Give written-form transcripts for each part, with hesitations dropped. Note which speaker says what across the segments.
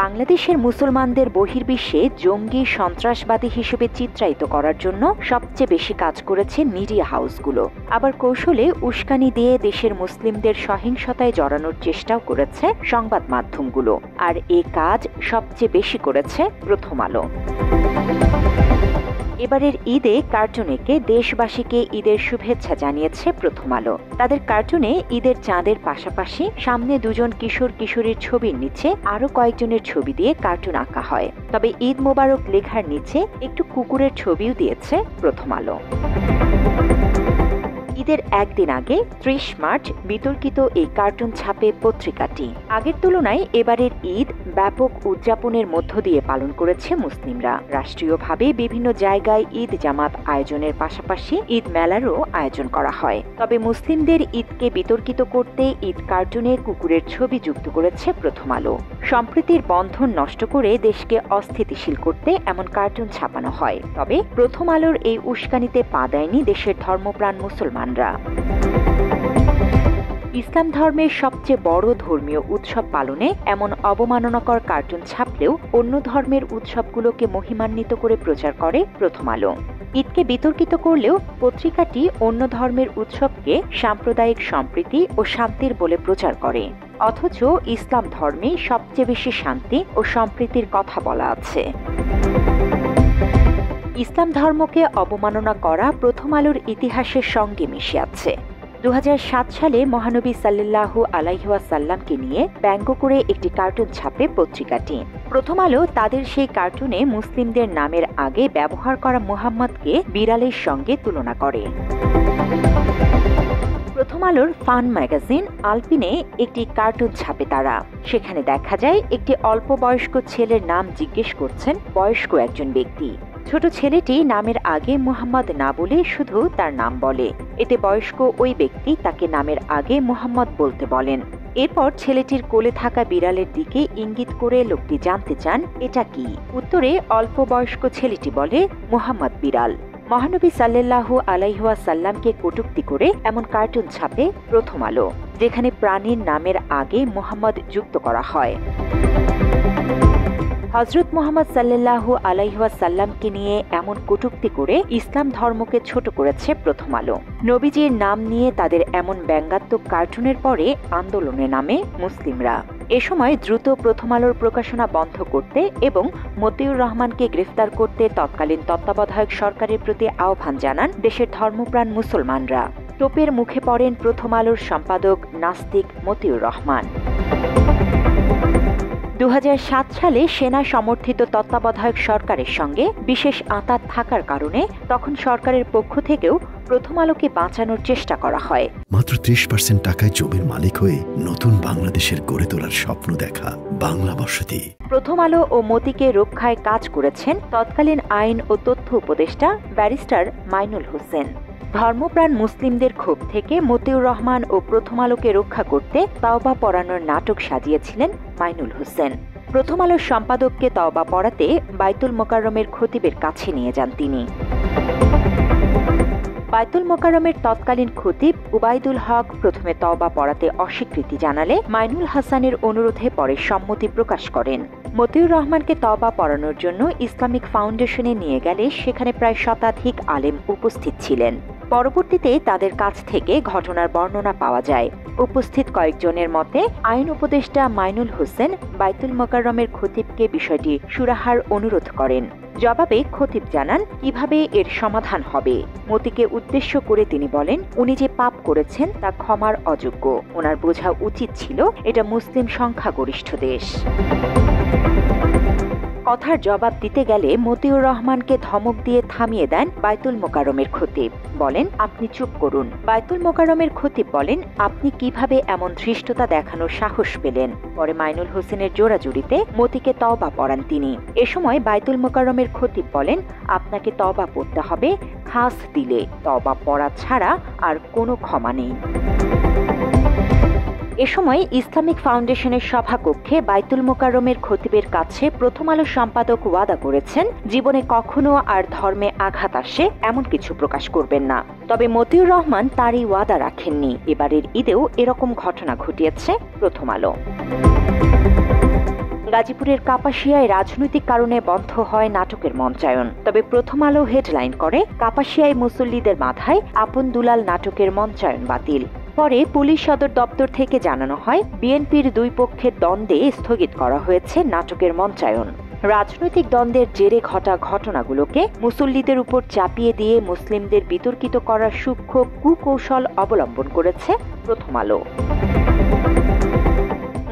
Speaker 1: বাংলাদেশের মুসলমানদের বহির্বিশ্বে জঙ্গি সন্ত্রাসবাদী হিসেবে চিত্রায়িত করার জন্য সবচেয়ে বেশি কাজ করেছে মিডিয়া হাউসগুলো। আবার কৌশলে উস্কানি দিয়ে দেশের মুসলিমদের সহিংসতায় জড়ানোর চেষ্টাও করেছে সংবাদ মাধ্যমগুলো। আর এ কাজ সবচেয়ে বেশি করেছে প্রথম আলো। এবারের ঈদে কার্টুনেকে দেশবাসীকে ঈদের শুভেচ্ছা জানিয়েছে প্রথম আলো। তাদের কার্টুনে ঈদের চাঁদের পাশাপাশি সামনে দুজন কিশোর কিশোরীর ছবির নিচে আরো কয়েকজনের ছবি দিয়ে কার্টুন আঁকা হয়। তবে ঈদ মোবারক লেখার নিচে একটু কুকুরের ছবিও দিয়েছে প্রথম আলো। ঈদের একদিন আগে ৩০ মার্চ বিতর্কিত এই কার্টুন ছাপে পত্রিকাটি। আগের তুলনায় এবারের ঈদ ব্যাপক উদযাপনের মধ্য দিয়ে পালন করেছে মুসলিমরা। রাষ্ট্রীয়ভাবে বিভিন্ন জায়গায় ঈদ জামাত আয়োজনের পাশাপাশি ঈদ মেলারও আয়োজন করা হয়। তবে মুসলিমদের ঈদকে বিতর্কিত করতে ঈদ কার্টুনে কুকুরের ছবি যুক্ত করেছে প্রথম আলো। সম্প্রীতির বন্ধন নষ্ট করে দেশকে অস্থিতিশীল করতে এমন কার্টুন ছাপানো হয়। তবে প্রথম আলোর এই উস্কানিতে পা দেয়নি দেশের ধর্মপ্রাণ মুসলমান। ইসলাম ধর্মের সবচেয়ে বড় ধর্মীয় উৎসব পালনে এমন অবমাননাকর কার্টুন ছাপলেও অন্য ধর্মের উৎসবগুলোকে মহিমান্বিত করে প্রচার করে প্রথম আলো। ঈদকে বিতর্কিত করলেও পত্রিকাটি অন্য ধর্মের উৎসবকে সাম্প্রদায়িক সম্প্রীতি ও শান্তির বলে প্রচার করে। অথচ ইসলাম ধর্মে সবচেয়ে বেশি শান্তি ও সম্প্রীতির কথা বলা আছে। ইসলাম ধর্মকে অবমাননা করা প্রথম আলোর ইতিহাসের সঙ্গে মিশে আছে। ২০০৭ সালে মহানবী সাল্লাল্লাহু আলাইহি ওয়াসাল্লামকে নিয়ে ব্যঙ্গ করে একটি কার্টুন ছাপে পত্রিকাটি। প্রথম আলো তাদের সেই কার্টুনে মুসলিমদের নামের আগে ব্যবহার করা মুহাম্মদকে বিড়ালের সঙ্গে তুলনা করে। প্রথম আলোর ফান ম্যাগাজিন আলপিনে একটি কার্টুন ছাপে তারা। সেখানে দেখা যায় একটি অল্প বয়স্ক ছেলের নাম জিজ্ঞেস করছেন বয়স্ক একজন ব্যক্তি। ছোট ছেলেটি নামের আগে মুহাম্মদ না বলে শুধু তার নাম বলে। এতে বয়স্ক ওই ব্যক্তি তাকে নামের আগে মুহাম্মদ বলতে বলেন। এরপর ছেলেটির কোলে থাকা বিড়ালের দিকে ইঙ্গিত করে লোকটি জানতে চান এটা কি। উত্তরে অল্প বয়স্ক ছেলেটি বলে মুহাম্মদ বিড়াল। মহানবী সাল্লাল্লাহু আলাইহি ওয়াসাল্লামকে কটূক্তি করে এমন কার্টুন ছাপে প্রথম আলো, যেখানে প্রাণীর নামের আগে মুহাম্মদ যুক্ত করা হয়। হযরত মুহাম্মদ সাল্লাল্লাহু আলাইহি ওয়াসাল্লামকে নিয়ে এমন কটূক্তি করে ইসলাম ধর্মকে ছোট করেছে প্রথম আলো। নবীজির নাম নিয়ে তাদের এমন ব্যঙ্গাত্মক কার্টুনের পরে আন্দোলনে নামে মুসলিমরা। এ সময় দ্রুত প্রথম আলোর প্রকাশনা বন্ধ করতে এবং মতিউর রহমানকে গ্রেফতার করতে তৎকালীন তত্ত্বাবধায়ক সরকারের প্রতি আহ্বান জানান দেশের ধর্মপ্রাণ মুসলমানরা। টোপের মুখে পড়েন প্রথম আলোর সম্পাদক নাস্তিক মতিউর রহমান। ২০০৭ সালে সেনা সমর্থিত তত্ত্বাবধায়ক সরকারের সঙ্গে বিশেষ আঁতাত থাকার কারণে তখন সরকারের পক্ষ থেকেও প্রথম আলোকে বাঁচানোর চেষ্টা করা হয়।
Speaker 2: মাত্র ৩০% টাকায় জমির মালিক হয়ে নতুন বাংলাদেশের গড়ে তোলার স্বপ্ন দেখা বাংলা বসতি।
Speaker 1: প্রথম আলো ও মতিকে রক্ষায় কাজ করেছেন তৎকালীন আইন ও তথ্য উপদেষ্টা ব্যারিস্টার মাইনুল হোসেন। ধর্মপ্রাণ মুসলিমদের ক্ষোভ থেকে মতিউর রহমান ও প্রথম আলোকে রক্ষা করতে তাওবা পড়ানোর নাটক সাজিয়েছিলেন মাইনুল হোসেন। প্রথম আলোর সম্পাদককে তাওবা পড়াতে বাইতুল মোকাররমের খতিবের কাছে নিয়ে যান তিনি। বাইতুল মোকাররমের তৎকালীন খতিব উবাইদুল হক প্রথমে তাওবা পড়াতে অস্বীকৃতি জানালে মাইনুল হাসানের অনুরোধে পরে সম্মতি প্রকাশ করেন। মতিউর রহমানকে তাওবা পড়ানোর জন্য ইসলামিক ফাউন্ডেশনে নিয়ে গেলে সেখানে প্রায় শতাধিক আলেম উপস্থিত ছিলেন। পরবর্তীতে তাদের কাছ থেকে ঘটনার বর্ণনা পাওয়া যায়। উপস্থিত কয়েকজনের মতে আইন উপদেষ্টা মাইনুল হোসেন বাইতুল মোকাররমের খতিবকে বিষয়টি সুরাহার অনুরোধ করেন। জবাবে খতিব জানান কিভাবে এর সমাধান হবে। মতিকে উদ্দেশ্য করে তিনি বলেন, উনি যে পাপ করেছেন তা ক্ষমার অযোগ্য। ওনার বোঝা উচিত ছিল এটা মুসলিম সংখ্যাগরিষ্ঠ দেশ। কথার জবাব দিতে গেলে মতিউর রহমানকে ধমক দিয়ে থামিয়ে দেন বাইতুল মোকাররমের খতিব। বলেন, আপনি চুপ করুন। বাইতুল মোকাররমের খতিব বলেন, আপনি কিভাবে এমন ধৃষ্টতা দেখানোর সাহস পেলেন? পরে মাইনুল হোসেনের জোরাজুরিতে মতিকে তওবা পড়ান তিনি। এ সময় বাইতুল মোকাররমের খতিব বলেন, আপনাকে তওবা পড়তে হবে খাস দিলে, তওবা পড়া ছাড়া আর কোনো ক্ষমা নেই। এ সময় ইসলামিক ফাউন্ডেশনের সভাকক্ষে বাইতুল মোকাররমের খতিবের কাছে প্রথম আলো সম্পাদক ওয়াদা করেছেন জীবনে কখনো আর ধর্মে আঘাত আসে এমন কিছু প্রকাশ করবেন না। তবে মতিউর রহমান তারই ওয়াদা রাখেননি। এবারের ঈদেও এরকম ঘটনা ঘটিয়েছে প্রথম আলো। গাজীপুরের কাপাসিয়ায় রাজনৈতিক কারণে বন্ধ হয় নাটকের মঞ্চায়ন। তবে প্রথম আলো হেডলাইন করে, কাপাসিয়ায় মুসল্লিদের মাথায় আপন দুলাল নাটকের মঞ্চায়ন বাতিল। পরে পুলিশ সদর দপ্তর থেকে জানানো হয়, বিএনপির দুই পক্ষের দ্বন্দ্বে স্থগিত করা হয়েছে নাটকের মঞ্চায়ন। রাজনৈতিক দ্বন্দ্বের জেরে ঘটা ঘটনাগুলোকে মুসল্লিদের উপর চাপিয়ে দিয়ে মুসলিমদের বিতর্কিত করার সূক্ষ্ম কুকৌশল অবলম্বন করেছে প্রথম আলো।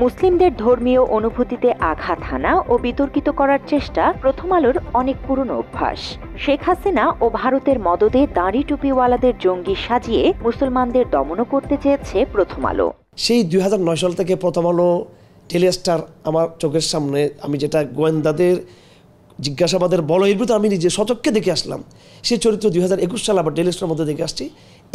Speaker 1: মুসলিমদের ধর্মীয় অনুভূতিতে আঘাত হানা ও বিতর্কিত করার চেষ্টা প্রথম আলোর অনেক পুরনো অভ্যাস। শেখ হাসিনা ও ভারতের মদদে দাড়ি টুপিওয়ালাদের জঙ্গি সাজিয়ে মুসলমানদের দমনও করতে চেয়েছে প্রথম আলো।
Speaker 3: সেই 2009 সাল থেকে প্রথম আলো ডেইলি স্টার আমার চোখের সামনে, আমি যেটা গোয়েন্দাদের জিজ্ঞাসাবাদের বলয়ের ভিতরে আমি নিজে সচক্ষে দেখে আসলাম, সেই চরিত্র 2021 সালে আবার ডেইলি স্টারের মধ্যে দেখে আসছি।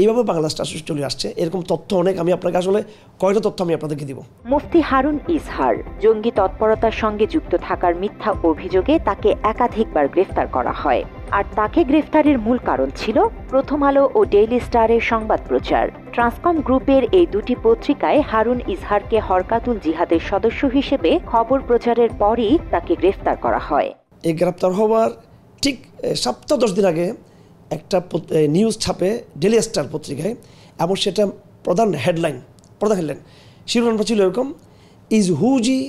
Speaker 3: এইভাবে বাংলা স্টার চলে আসছে। এরকম তথ্য অনেক, আমি আপনাকে আসলে কয়টা তথ্য আমি আপনাদেরকে দিব।
Speaker 1: মুফতি হারুন ইজহার জঙ্গি তৎপরতার সঙ্গে যুক্ত থাকার মিথ্যা অভিযোগে তাকে একাধিকবার গ্রেফতার করা হয়। আর তাকে গ্রেফতারের মূল কারণ ছিল প্রথম আলো ও ডেইলি স্টারের সংবাদ প্রচার। ট্রান্সকম গ্রুপের এই দুটি পত্রিকায় হারুন ইজহারকে হরকাতুল জিহাদের সদস্য হিসেবে খবর প্রচারের পরই তাকে গ্রেফতার করা হয়।
Speaker 3: এই গ্রেফতার হওয়ার ঠিক সপ্তাহ 10 দিন আগে একটা নিউজ ছাপে ডেইলি স্টার পত্রিকায়, এবং সেটা প্রধান হেডলাইন শিরোনামটা ছিল এরকম, ইজ হুজি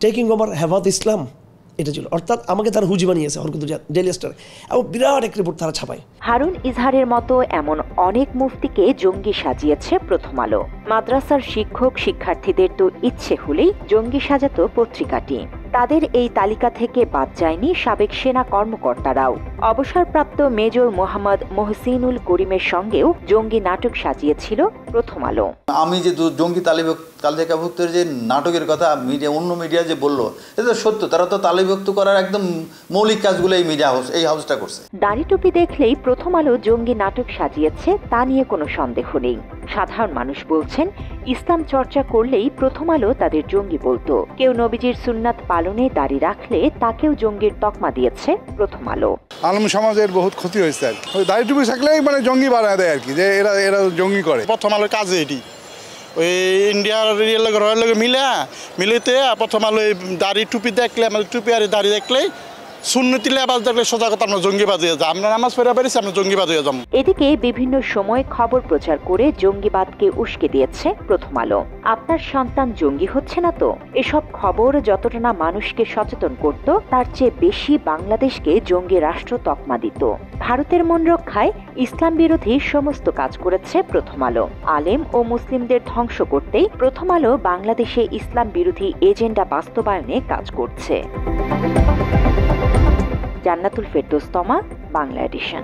Speaker 3: টেকিং ওভার হেফাজত ইসলাম। এটা ছিল, অর্থাৎ আমাকে তারা হুজি বানিয়েছে হরকাতুল জিহাদ ডেইলি স্টার, এবং বিরাট এক রিপোর্ট তারা ছাপায়।
Speaker 1: হারুন ইজহারের মতো এমন অনেক মুফতিকে জঙ্গি সাজিয়েছে প্রথম আলো। মাদ্রাসার শিক্ষক শিক্ষার্থীদের তো ইচ্ছে হলেই জঙ্গি সাজাতো পত্রিকাটি। তাদের এই তালিকা থেকে বাদ যায়নি সাবেক সেনা কর্মকর্তারাও। অবসরপ্রাপ্ত মেজর মোহাম্মদ মহসিনুল করিমের সঙ্গেও জঙ্গি নাটক সাজিয়েছিল প্রথম আলো।
Speaker 4: আমি যে জঙ্গি তালিকাভুক্তের যে নাটকের কথা অন্য মিডিয়া যে বললো, এটা সত্য। তারা তো তালিকাভুক্ত করার একদম মৌলিক কাজগুলো এই মিডিয়া হাউস, এই হাউসটা করছে।
Speaker 1: দাড়ি টুপি দেখলেই প্রথম আলো জঙ্গি নাটক সাজিয়েছে, তা নিয়ে কোনো সন্দেহ নেই। সাধারণ মানুষ বলছেন, ইসলাম চর্চা করলেই প্রথম আলো তাদের জঙ্গি বলতো। কেউ নবীজির সুন্নাত পালনে দাড়ি রাখলে তাকেও জঙ্গির তকমা দিয়েছে প্রথম আলো।
Speaker 5: আলম সমাজের বহুত ক্ষতি হয়েছে। ওই দাড়ি টুপি থাকলেই মানে জঙ্গি বানায় দেয় আর কি, যে এরা জঙ্গি করে।
Speaker 6: প্রথম আলোর কাজে এটি ওই ইন্ডিয়ার রয়ের লগে মিলেতে প্রথম আলো দাড়ি টুপি দেখলে, আমাদের টুপি আর দাড়ি দেখলেই সুন্নতি লেবাস দেখলে সোজা কথা আমরা জঙ্গিবাদ হয়ে যাই। আমরা নামাজ পড়ে পেরেছি, আমরা জঙ্গিবাদ হয়ে যাবো।
Speaker 1: এদিকে বিভিন্ন সময় খবর প্রচার করে জঙ্গিবাদকে উস্কে দিয়েছে প্রথম আলো। আপনার সন্তান জঙ্গি হচ্ছে না তো? এসব খবর যতটা না মানুষকে সচেতন করত, তার চেয়ে বেশি বাংলাদেশকে জঙ্গি রাষ্ট্র তকমা দিত। ভারতের মন রক্ষায় ইসলাম বিরোধী সমস্ত কাজ করেছে প্রথম আলো। আলেম ও মুসলিমদের ধ্বংস করতেই প্রথম আলো বাংলাদেশে ইসলাম বিরোধী এজেন্ডা বাস্তবায়নে কাজ করছে। জান্নাতুল ফেরদৌস তমা, বাংলা এডিশন।